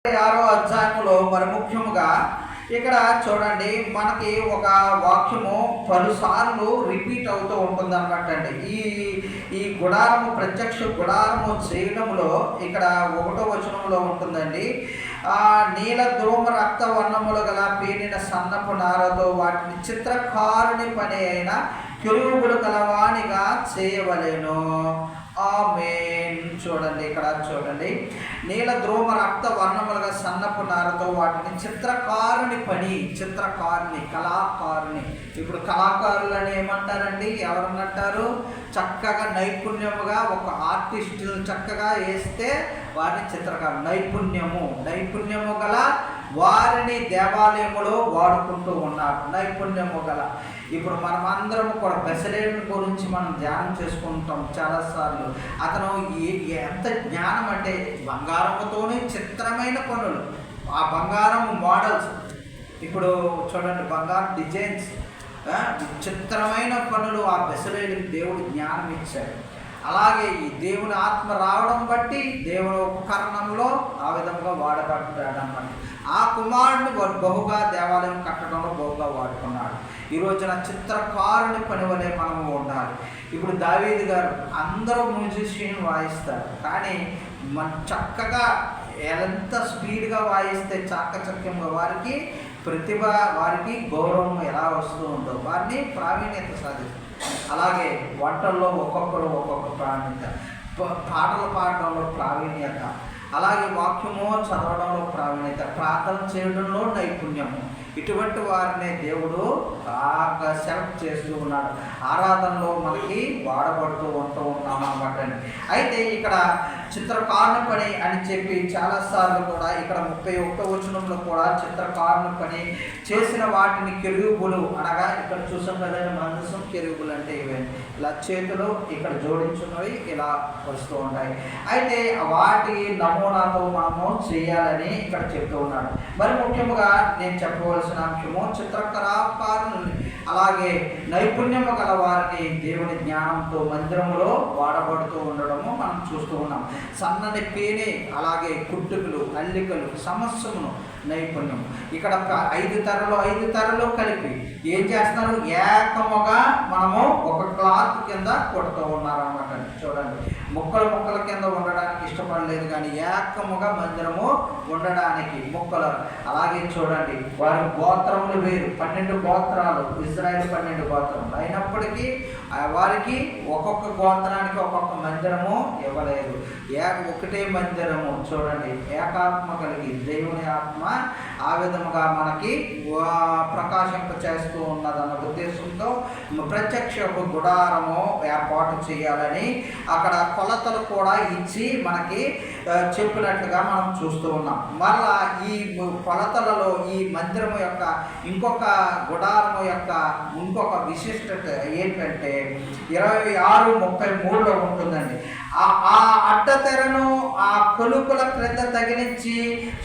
6వ అధ్యాయంలో మరి ముఖ్యముగా ఇక్కడ చూడండి, మనకి ఒక వాక్యము పలుసార్లు రిపీట్ అవుతూ ఉంటుంది అనమాట అండి. ఈ గుడారము, ప్రత్యక్ష గుడారము చేయడంలో ఇక్కడ 1వ వచనంలో ఉంటుందండి. నీల ధూమ రక్త వర్ణములు గల పేనిన సన్నపు నారతో వాటిని చిత్రకారుని పని అయిన కెరూబులు కలవానిగా చేయవలెను. ఆమేన్. చూడండి, ఇక్కడ చూడండి, నీల ధ్రువ రక్త వర్ణములుగా సన్నపు నారతో వాటిని చిత్రకారుని పని, చిత్రకారుని, కళాకారుని. ఇప్పుడు కళాకారులు అని ఏమంటారండి? ఎవరన్నంటారు? చక్కగా నైపుణ్యముగా ఒక ఆర్టిస్టు చక్కగా వేస్తే వారిని చిత్రకారు. నైపుణ్యము గల వారిని దేవాలయములో వాడుకుంటూ ఉన్నారు. నైపుణ్యము గల. ఇప్పుడు మనం అందరము కూడా బెసలేను గురించి మనం ధ్యానం చేసుకుంటాం చాలాసార్లు. అతను ఎంత జ్ఞానం అంటే బంగారముతోనే చిత్రమైన పనులు, ఆ బంగారం మోడల్స్. ఇప్పుడు చూడండి, బంగారం డిజైన్స్, చిత్రమైన పనులు ఆ బెసలేనికి దేవుడు జ్ఞానం ఇచ్చాడు. అలాగే ఈ దేవుని ఆత్మ రావడం బట్టి దేవుని ఉపకరణంలో ఆ విధంగా వాడబడ్డాడు అన్నమాట. ఆ కుమారుడిని బహుగా దేవాలయం కట్టడంలో బహుగా వాడుకున్నాడు. ఈ రోజున చిత్రకారుని పని వలె మనము ఉండాలి. ఇప్పుడు దావీదు గారు, అందరూ మ్యూజిషియన్ వాయిస్తారు, కానీ చక్కగా ఎంత స్పీడ్గా వాయిస్తే చాకచక్యంగా వారికి ప్రతిభ, వారికి గౌరవం ఎలా వస్తూ ఉందో వారిని ప్రావీణ్యత సాధిస్తారు. అలాగే వంటల్లో ఒక్కొక్కరు ఒక్కొక్క ప్రావీణ్యత, పాటలు పాడడంలో ప్రావీణ్యత, అలాగే వాక్యము చదవడంలో ప్రావీణ్యత, ప్రార్థన చేయడంలో నైపుణ్యము. ఇటువంటి వారినే దేవుడు బాగా సెలెక్ట్ చేస్తూ ఉన్నాడు. ఆరాధనలో మనకి వాడబడుతూ ఉన్నాం అన్నమాట. అయితే ఇక్కడ చిత్రకారుని పని అని చెప్పి చాలాసార్లు కూడా ఇక్కడ 31వ వచనంలో కూడా చిత్రకారుని పని చేసిన వాటిని కెరూబులు అనగా, ఇక్కడ చూసాం కదండి, మందసం కెరూబులు అంటే ఇవే ఇలా చేతులు ఇక్కడ జోడించున్నవి ఇలా వస్తూ ఉంటాయి. అయితే వాటి నమూనాతో మనము చేయాలని ఇక్కడ చెప్తూ ఉన్నాడు. మరి ముఖ్యంగా నేను చెప్పవలసిన అంశము, చిత్రకళాకారుని అలాగే నైపుణ్యము గల వారిని దేవుని జ్ఞానంతో మందిరములో వాడబడుతూ ఉండడము మనం చూస్తూ ఉన్నాం. సన్నని పేనే, అలాగే కుట్టుకులు, అల్లికలు, సమస్యమును, నైపుణ్యం. ఇక్కడ 5 తరలు కలిపి ఏం చేస్తున్నారు? ఏకముగా మనము ఒక క్లాత్ కింద కొడుతూ ఉన్నారన్నమాట. చూడండి, ముక్కల కింద ఉండడానికి ఇష్టపడలేదు, కానీ ఏకముగా మందిరము ఉండడానికి ముక్కలు. అలాగే చూడండి, వారి గోత్రములు వేరు, 12 గోత్రాలు, ఇజ్రాయేల్ 12 గోత్రములు అయినప్పటికీ వారికి ఒక్కొక్క గోత్రానికి ఒక్కొక్క మందిరము ఇవ్వలేదు. ఒకటే మందిరము. చూడండి, ఏకాత్మ కలిగి దేవుని ఆత్మ ఆ విధముగా మనకి ప్రకాశింప చేస్తూ ఉన్నదన్న ఉద్దేశంతో ప్రత్యక్ష గుడారము ఏర్పాటు చేయాలని అక్కడ కొలతలు కూడా ఇచ్చి మనకి చెప్పినట్లుగా మనం చూస్తూ ఉన్నాం. మళ్ళా ఈ కొలతలలో ఈ మందిరము యొక్క ఇంకొక గుడారము యొక్క ఇంకొక విశిష్టత ఏంటంటే 26:33లో ఉంటుందండి. ఆ అడ్డతెరను ఆ కొలుకుల క్రింద తగిలించి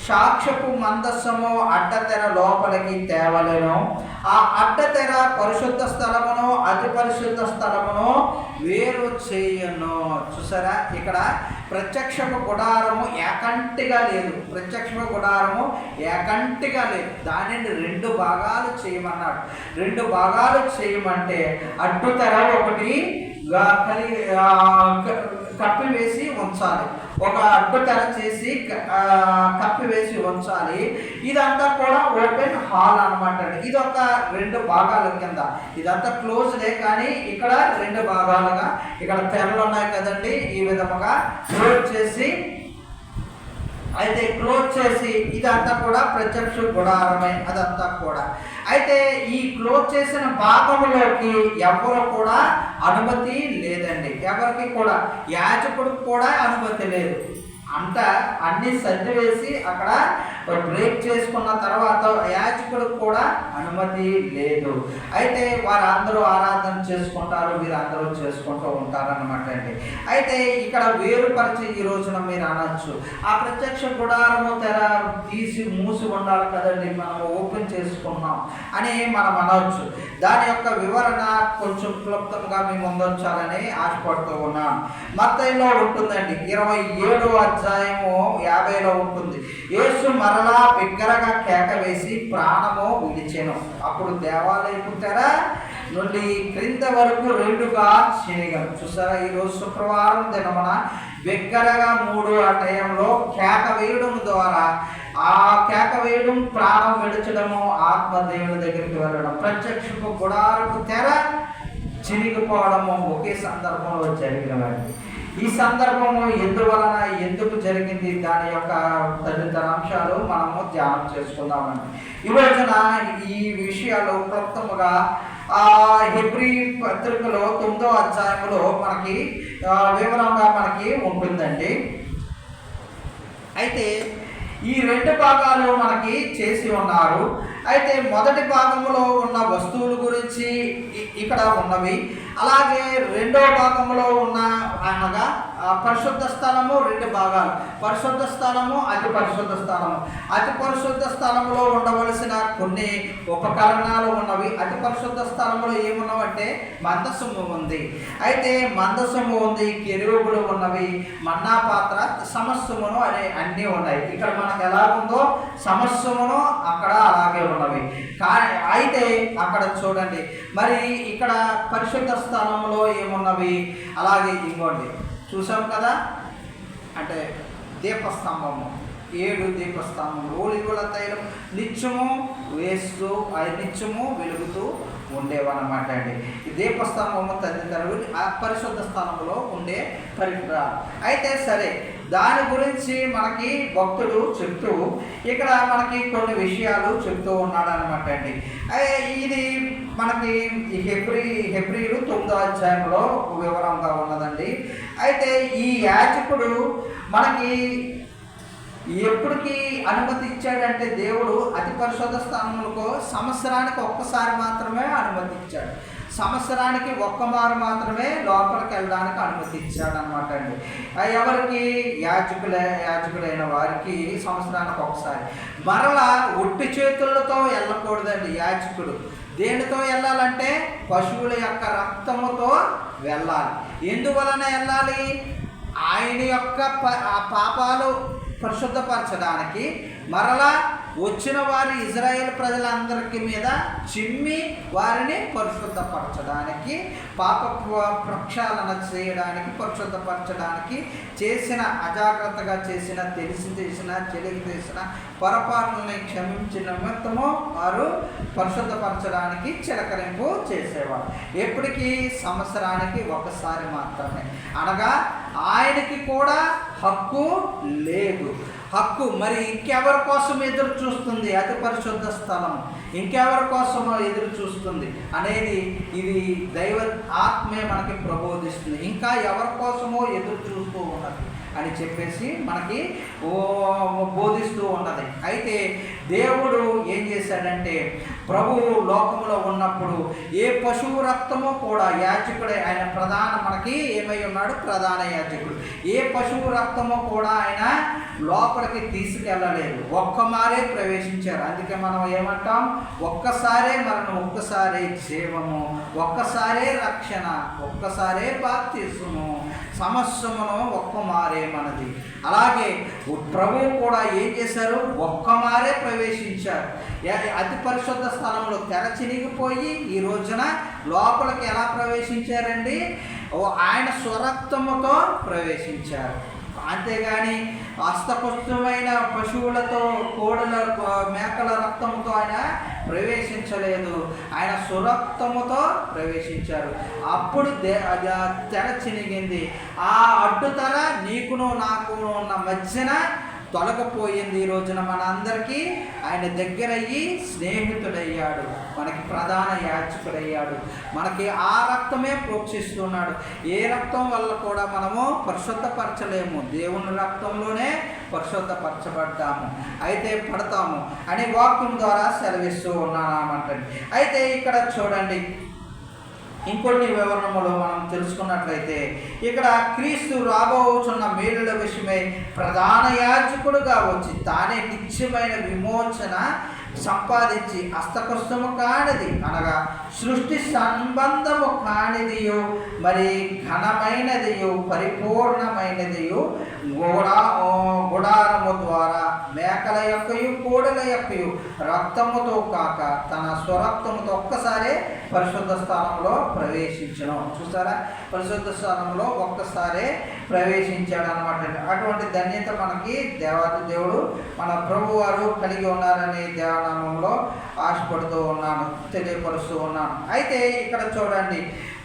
సాక్ష్యపు మందస్సము అడ్డతెర లోపలికి తేవలేను. ఆ అడ్డతెర పరిశుద్ధ స్థలమును అతి పరిశుద్ధ స్థలమును వేరు చేయను. చూసారా, ఇక్కడ ప్రత్యక్షపు గుడారము ఏకంటిగా లేదు. దానిని 2 భాగాలు చేయమన్నాడు. 2 భాగాలు చేయమంటే అడ్డుతెర ఒకటి కప్పివేసి ఉంచాలి, ఒక అడ్డుతెర చేసి కప్పివేసి ఉంచాలి. ఇదంతా కూడా ఓపెన్ హాల్ అనమాట. ఇది ఒక 2 భాగాల కింద, ఇదంతా క్లోజ్డే, కానీ ఇక్కడ 2 భాగాలుగా ఇక్కడ తెరలు ఉన్నాయి కదండి, ఈ విధముగా క్లోజ్ చేసి ఇదంతా కూడా ప్రత్యక్ష గుడారమే అదంతా కూడా. అయితే ఈ క్లోజ్ చేసిన భాగంలోకి ఎవరు కూడా అనుమతి లేదండి. ఎవరికి కూడా, యాజకుడికి కూడా అనుమతి లేదు. అంతా అన్ని సర్దివేసి అక్కడ బ్రేక్ చేసుకున్న తర్వాత యాజకుడికి కూడా అనుమతి లేదు. అయితే వారందరూ ఆరాధన చేసుకుంటారు, వీరందరూ చేసుకుంటూ ఉంటారన్నమాట అండి. అయితే ఇక్కడ వేరుపరిచి ఈ రోజున మీరు అనొచ్చు, ఆ ప్రత్యక్ష గుడారము తెర తీసి మూసి ఉండాలి కదండి, మనం ఓపెన్ చేసుకున్నాం అని మనం అనవచ్చు. దాని యొక్క వివరణ కొంచెం క్లుప్తంగా మీ ముందుంచాలని ఆశపడుతూ ఉన్నాను. మత్తయిలో ఉంటుందండి 27వ అధ్యాయము 50లో ఉంటుంది. యేసు మరలా బిగ్గరగా కేక వేసి ప్రాణము విడిచెను. అప్పుడు దేవాలయపు తెర నుండి క్రింద వరకు రెండుగా చినిగను. చూసారా, ఈరోజు శుక్రవారం దినమున బిగ్గరగా 3 ఆ టైంలో కేక వేయడం ద్వారా, ఆ కేక వేయడం, ప్రాణం విడచడము, ఆత్మ దేవుని దగ్గరికి వెళ్ళడం, ప్రత్యక్షపు గుడారపు తెర చినిగిపోవడము ఒకే సందర్భంలో జరిగినవండి. ఈ సందర్భము ఎందువలన, ఎందుకు జరిగింది, దాని యొక్క తదితర అంశాలు మనము ధ్యానం చేసుకుందామండి. ఈ రోజున ఈ విషయాలు క్లుప్తముగా హెబ్రీ పత్రికలో 9వ అధ్యాయంలో మనకి వివరంగా మనకి ఉంటుందండి. అయితే ఈ 2 భాగాలు మనకి చేసి ఉన్నారు. అయితే మొదటి భాగంలో ఉన్న వస్తువుల గురించి ఇక్కడ ఉన్నవి, అలాగే రెండవ భాగంలో ఉన్న అనగా పరిశుద్ధ స్థలము 2 భాగాలు, పరిశుద్ధ స్థలము, అతి పరిశుద్ధ స్థలము. అతి పరిశుద్ధ స్థలంలో ఉండవలసిన కొన్ని ఉపకరణాలు ఉన్నవి. అతి పరిశుద్ధ స్థలంలో ఏమున్నవంటే మందసము ఉంది. అయితే మందసము ఉంది, కెరూబులు ఉన్నవి, మన్నా పాత్ర, సమస్యమును అనే అన్నీ ఉన్నాయి. ఇక్కడ మనకు ఎలా ఉందో సమస్యమును అక్కడ అలాగే ఉన్నవి. కానీ అయితే అక్కడ చూడండి, మరి ఇక్కడ పరిశుద్ధ స్థలంలో ఏమున్నవి, అలాగే ఇంకోండి చూసాం కదా, అంటే దీపస్తంభము, 7 దీపస్తంభములు, ఓలివల తైలం నిత్యము వేస్తూ అది నిత్యము వెలుగుతూ ఉండేవన్నమాట అండి. ఈ దీపస్తంభము తదితరులు ఆ పరిశుద్ధ స్థలంలో ఉండే పరికరాలు. అయితే సరే, దాని గురించి మనకి భక్తుడు చెప్తూ ఇక్కడ మనకి కొన్ని విషయాలు చెప్తూ ఉన్నాడు అనమాట అండి. ఇది మనకి హెబ్రీలు 9వ అధ్యాయంలో వివరంగా ఉన్నదండి. అయితే ఈ యాజకుడు మనకి ఎప్పటికీ అనుమతి ఇచ్చాడంటే, దేవుడు అతి పరిశుద్ధ స్థానములకు సంవత్సరానికి ఒక్కసారి మాత్రమే అనుమతి ఇచ్చాడు. సంవత్సరానికి ఒక్కమారు మాత్రమే లోపలికి వెళ్ళడానికి అనుమతి ఇచ్చాడు అనమాట అండి. ఎవరికి? యాజకుడైన వారికి సంవత్సరానికి ఒకసారి. మరలా ఒట్టి చేతులతో వెళ్ళకూడదండి యాజకుడు. దేనితో వెళ్ళాలంటే పశువుల యొక్క రక్తముతో వెళ్ళాలి. ఎందువలన వెళ్ళాలి? ఆయన యొక్క పాపాలు పరిశుద్ధపరచడానికి, మరలా వచ్చిన వారి ఇజ్రాయేల్ ప్రజలందరికీ మీద చిమ్మి వారిని పరిశుద్ధపరచడానికి, పాప ప్రక్షాళన చేయడానికి, పరిశుద్ధపరచడానికి, చేసిన అజాగ్రత్తగా చేసిన, తెలిసి చేసిన, తెలియక చేసిన పొరపాట్లని క్షమించిన నిమిత్తము వారు పరిశుద్ధపరచడానికి చిలకరింపు చేసేవారు. ఎప్పటికీ? సంవత్సరానికి ఒకసారి మాత్రమే. అనగా ఆయనకి కూడా హక్కు లేదు. హక్కు మరి ఇంకెవరి కోసం ఎదురు చూస్తుంది? అతి పరిశుద్ధ స్థలం ఇంకెవరి కోసమో ఎదురు చూస్తుంది అనేది ఇది దైవ ఆత్మే మనకి ప్రబోధిస్తుంది. ఇంకా ఎవరి కోసమో ఎదురు చూస్తూ ఉన్నది అని చెప్పేసి మనకి బోధిస్తూ ఉన్నది. అయితే దేవుడు ఏం చేశాడంటే, ప్రభువు లోకంలో ఉన్నప్పుడు ఏ పశువు రక్తమో కూడా యాజకుడే, ఆయన మనకి ఏమై ఉన్నాడు? ప్రధాన యాజకుడు. ఏ పశువు రక్తమో కూడా ఆయన లోపలికి తీసుకెళ్ళలేదు. ఒక్కమారే ప్రవేశించారు. అందుకే మనం ఏమంటాం? ఒక్కసారే మరణం, ఒక్కసారే జీవము, ఒక్కసారే రక్షణ, ఒక్కసారే బాప్తిస్మము, సమస్యమును ఒక్కమారే మనది. అలాగే ప్రభువు కూడా ఏం చేశారు? ఒక్కమారే ప్రవేశించారు. అతి పరిశుద్ధ స్థలంలో తెర చినిగిపోయి ఈ రోజున లోపలికి ఎలా ప్రవేశించారండి? ఆయన స్వరక్తముతో ప్రవేశించారు. అంతేగాని హస్తపుష్టమైన పశువులతో, కోడల, మేకల రక్తంతో ఆయన ప్రవేశించలేదు. ఆయన సురక్తముతో ప్రవేశించారు. అప్పుడు తెర చినిగింది. ఆ అడ్డుతర నీకును నాకును ఉన్న మధ్యన తొలగపోయింది. ఈ రోజున మన అందరికీ ఆయన దగ్గరయ్యి స్నేహితుడయ్యాడు, మనకి ప్రధాన యాజకుడయ్యాడు. మనకి ఆ రక్తమే ప్రోక్షిస్తున్నాడు. ఏ రక్తం వల్ల కూడా మనము పరిశుద్ధపరచలేము. దేవుని రక్తంలోనే పరిశుద్ధపరచబడ్డాము, అయితే పడతాము అని వాక్యం ద్వారా సెలవిస్తూ ఉన్నానమాట. అయితే ఇక్కడ చూడండి, ఇంకొన్ని వివరణములు మనం తెలుసుకున్నట్లయితే ఇక్కడ క్రీస్తు రాబోతున్న మేలుల విషయమై ప్రధాన యాజకుడుగా వచ్చి తానే నిత్యమైన విమోచన సంపాదించి హస్తకృష్టము కానిది అనగా సృష్టి సంబంధము కానిదియు మరి ఘనమైనదియు పరిపూర్ణమైనదియు గుడారము ద్వారా మేకల యొక్కయు కోడెల యొక్కయు రక్తముతో కాక తన స్వరక్తముతో ఒక్కసారి పరిశుద్ధ స్థానంలో ప్రవేశించను. చూసారా, పరిశుద్ధ స్థానంలో ఒక్కసారి ప్రవేశించాడు అనమాట. అటువంటి ధన్యత మనకి దేవాది దేవుడు మన ప్రభు వారు కలిగి ఉన్నారని దేవనామంలో ఆశపడుతూ ఉన్నాను, తెలియపరుస్తూ ఉన్నాను. అయితే ఇక్కడ చూడండి,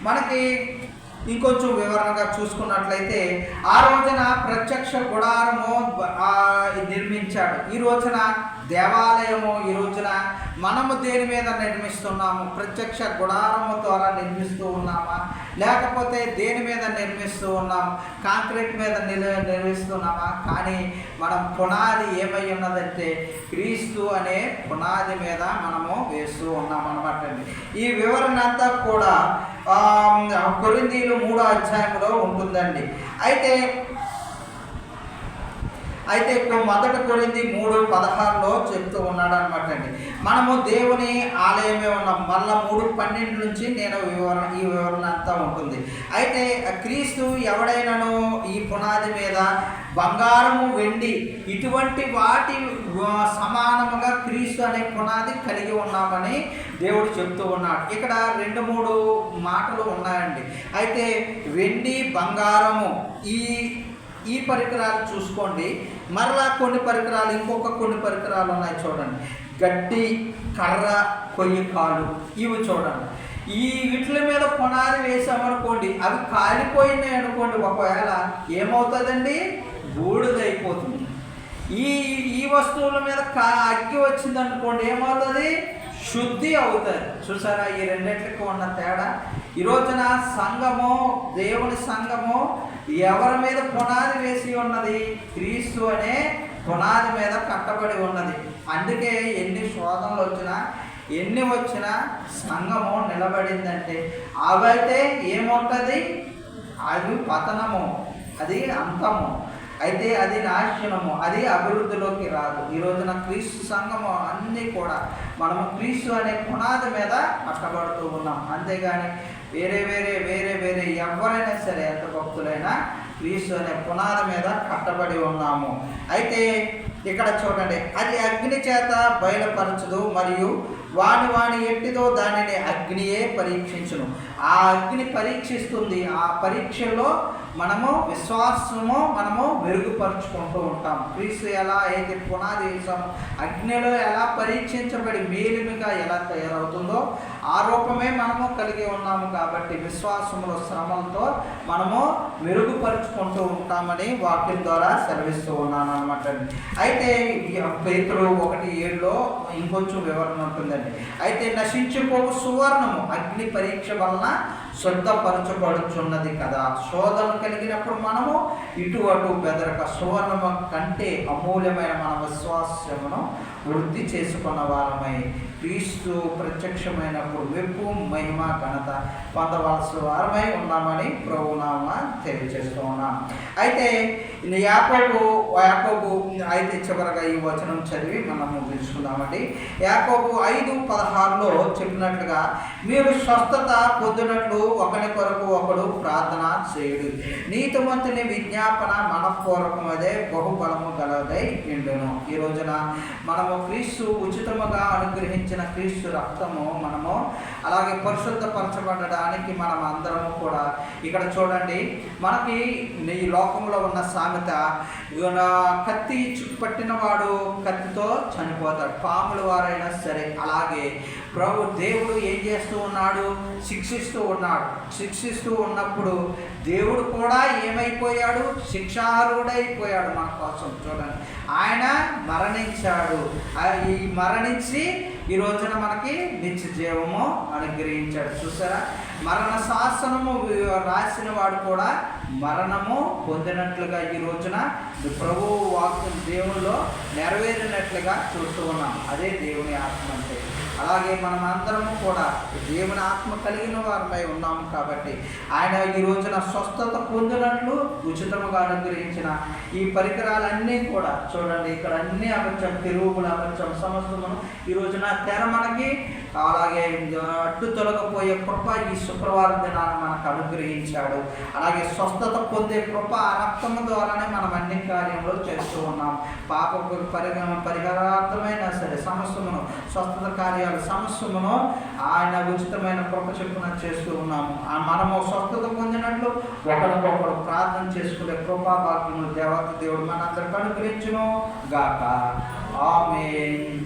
మనకి ఇంకొంచెం వివరంగా చూసుకున్నట్లయితే ఆ రోజున ప్రత్యక్ష గుడారము నిర్మించాడు. ఈ రోజున దేవాలయము, ఈ రోజున మనము దేని మీద నిర్మిస్తున్నాము? ప్రత్యక్ష గుడారము ద్వారా నిర్మిస్తూ ఉన్నామా, లేకపోతే దేని మీద నిర్మిస్తూ ఉన్నాము? కాంక్రీట్ మీద నిర్మిస్తున్నామా? కానీ మనం పునాది ఏమై ఉన్నదంటే క్రీస్తు అనే పునాది మీద మనము వేస్తూ ఉన్నాం అన్నమాట. ఈ వివరణ అంతా కూడా కొరింథీయులు 3వ అధ్యాయంలో ఉంటుందండి. అయితే మొదటి కొరింథీ 3:16 చెప్తూ ఉన్నాడు అనమాట అండి. మనము దేవుని ఆలయమే ఉన్నాం. మళ్ళా 3:12 నుంచి నేను ఈ వివరణ అంతా ఉంటుంది. అయితే క్రీస్తు ఎవడైనాను ఈ పునాది మీద బంగారము, వెండి ఇటువంటి వాటి సమానముగా క్రీస్తు అనే పునాది కలిగి ఉన్నామని దేవుడు చెప్తూ ఉన్నాడు. ఇక్కడ 2-3 మాటలు ఉన్నాయండి. అయితే వెండి, బంగారము ఈ పరికరాలు చూసుకోండి. మరలా కొన్ని పరికరాలు ఉన్నాయి చూడండి. గడ్డి, కర్ర, కొయ్యి కాలు, ఇవి చూడండి. వీటి మీద పునాది వేసామనుకోండి, అవి కాలిపోయినాయి అనుకోండి, ఒకవేళ ఏమవుతుందండి? బూడిదైపోతుంది. ఈ వస్తువుల మీద అగ్గి వచ్చిందనుకోండి, ఏమవుతుంది? శుద్ధి అవుతుంది. చూసారా ఈ రెండిట్లకి ఉన్న తేడా? ఈ రోజున సంఘము, దేవుని సంఘము ఎవరి మీద పునాది వేసి ఉన్నది? క్రీస్తు అనే పునాది మీద కట్టబడి ఉన్నది. అందుకే ఎన్ని శోధనలు వచ్చినా, ఎన్ని వచ్చినా సంఘము నిలబడిందంటే అవైతే ఏముంటుంది? అది పతనము, అది అంతము, అయితే అది నాశనము, అది అభివృద్ధిలోకి రాదు. ఈ రోజున క్రీస్తు సంఘము అన్నీ కూడా మనము క్రీస్తు అనే పునాది మీద కట్టబడుతూ ఉన్నాం. అంతేగాని వేరే ఎవరైనా సరే, ఎంత భక్తులైనా క్రీస్తు అనే పునాది మీద కట్టబడి ఉన్నాము. అయితే ఇక్కడ చూడండి, అది అగ్ని చేత బయలుపరచదు, మరియు వాని ఎట్టిదో దానిని అగ్నియే పరీక్షించును. ఆ అగ్ని పరీక్షిస్తుంది. ఆ పరీక్షలో మనము మెరుగుపరుచుకుంటూ ఉంటాం. క్రీస్తు ఎలా అయితే పునాది వేసాము, అగ్నిలో ఎలా పరీక్షించబడి మేలిమిగా ఎలా తయారవుతుందో ఆ రూపమే మనము కలిగి ఉన్నాము. కాబట్టి విశ్వాసంలో శ్రమలతో మనము మెరుగుపరుచుకుంటూ ఉంటామని వాక్యం ద్వారా సెలవిస్తూ ఉన్నాను అనమాట. అయితే పేతురు 1:7 ఇంకొంచెం వివరణ ఉంటుందండి. అయితే నశించిపోవు సువర్ణము అగ్ని పరీక్ష వలన శుద్ధపరచబడుచున్నది కదా. శోధన కలిగినప్పుడు మనము ఇటు అటు బెదరక సువర్ణము కంటే అమూల్యమైన మన విశ్వాసమును వృద్ధి చేసుకున్న వారమై క్రీస్తు ప్రత్యక్షమైనప్పుడు వెప్పు, మహిమ, ఘనత పొందవలసిన వారమై ఉన్నామని ప్రభునామ తెలియజేస్తూ ఉన్నాం. అయితే యాకోబు అయితే చివరగా ఈ వచనం చదివి మనము తెలుసుకుందామండి. యాకోబు 5:16 చెప్పినట్లుగా మీరు స్వస్థత పొందినట్లు ఒకరి కొరకు ఒకడు ప్రార్థన చేయుడు. నీతిమంతుని విజ్ఞాపన మనఃపూర్వకమదే బహుబలము గలదై నిండును. ఈ రోజున మనము క్రీస్తు ఉచితముగా అనుగ్రహించిన క్రీస్తు రక్తము మనము అలాగే పరిశుద్ధపరచబడడానికి మనం అందరము కూడా ఇక్కడ చూడండి, మనకి ఈ లోకంలో ఉన్న సామెత, కత్తి పట్టిన వాడు కత్తితో చనిపోతాడు, పాముల వారైనా సరే. అలాగే దేవుడు ఏం చేస్తూ ఉన్నాడు? శిక్షిస్తూ ఉన్నప్పుడు దేవుడు కూడా ఏమైపోయాడు? శిక్షార్హుడైపోయాడు మన కోసం. చూడండి, ఆయన మరణించాడు. ఈ మరణించి ఈ రోజున మనకి నిత్య జీవము అనుగ్రహించాడు. చూసారా, మరణ శాసనము రాసిన వాడు కూడా మరణము పొందినట్లుగా ఈ రోజున ప్రభు వాక్యం దేవునిలో నెరవేరినట్లుగా చూస్తూ ఉన్నాం. అదే దేవుని ఆత్మ అంటే. అలాగే మనం అందరము కూడా దేవుని ఆత్మ కలిగిన వారమై ఉన్నాము కాబట్టి ఆయన ఈ రోజున స్వస్థత పొందినట్లు ఉచితముగా అనుగ్రహించిన ఈ పరికరాలన్నీ కూడా చూడండి, ఇక్కడ అన్నీ అమర్చాం, తిరుగులు అమర్చాం, సమస్తమును ఈ రోజున తెర మనకి అలాగే అడ్డు తొలగపోయే కృప ఈ శుక్రవారం దినాన్ని మనకు అనుగ్రహించాడు. అలాగే స్వస్థత పొందే కృప ఆ రక్తము ద్వారానే మనం అన్ని కార్యంలో చేస్తూ ఉన్నాం. పాపకు పరిహారార్థమైనా సరే సమస్యమును, స్వస్థత కార్యాలు సమస్యమును ఆయన ఉచితమైన కృప చెప్పున చేస్తూ ఉన్నాము. మనము స్వస్థత పొందినట్లు ఒకరికొకరు ప్రార్థన చేసుకునే కృపా భాగ్యము దేవుడు మనందరికీ అనుగ్రహించును గాక. ఆమేన్.